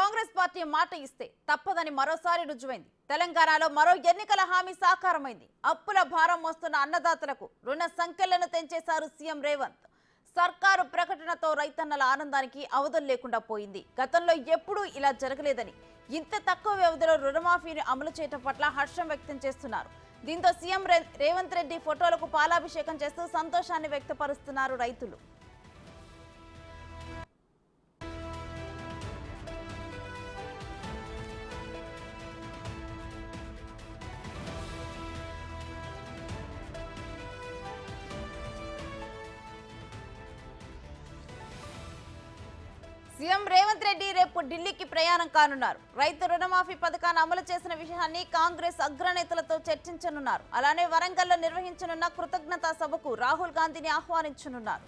Congress party మాట ఇస్తే తప్పదని మరోసారి రుజువైంది. తెలంగాణలో మరో ఎన్నికల హామీ సాకారమైంది. అప్పుల భారం మోస్తున్న అన్నదాతలకు రుణ సంఖ్యలను తెంచేశారు సీఎం రేవంత్. సర్కారు ప్రకటనతో రైతన్నల ఆనందానికి అవధులు లేకుండా పోయింది. గతంలో ఎప్పుడూ ఇలా జరగలేదని, ఇంత తక్కువ వ్యవధిలో రుణమాఫీని అమలు చేయడం పట్ల హర్షం వ్యక్తం చేస్తున్నారు. దీంతో సీఎం రేవంత్ రెడ్డి ఫోటోలకు పాలాభిషేకం చేస్తూ సంతోషాన్ని వ్యక్తపరుస్తున్నారు రైతులు. సీఎం రేవంత్ రెడ్డి రేపు ఢిల్లీకి ప్రయాణం కానున్నారు. రైతు రుణమాఫీ పథకాన్ని అమలు చేసిన విషయాన్ని కాంగ్రెస్ అగ్రనేతలతో చర్చించనున్నారు. అలానే వరంగల్లో నిర్వహించనున్న కృతజ్ఞతా సభకు రాహుల్ గాంధీని ఆహ్వానించనున్నారు.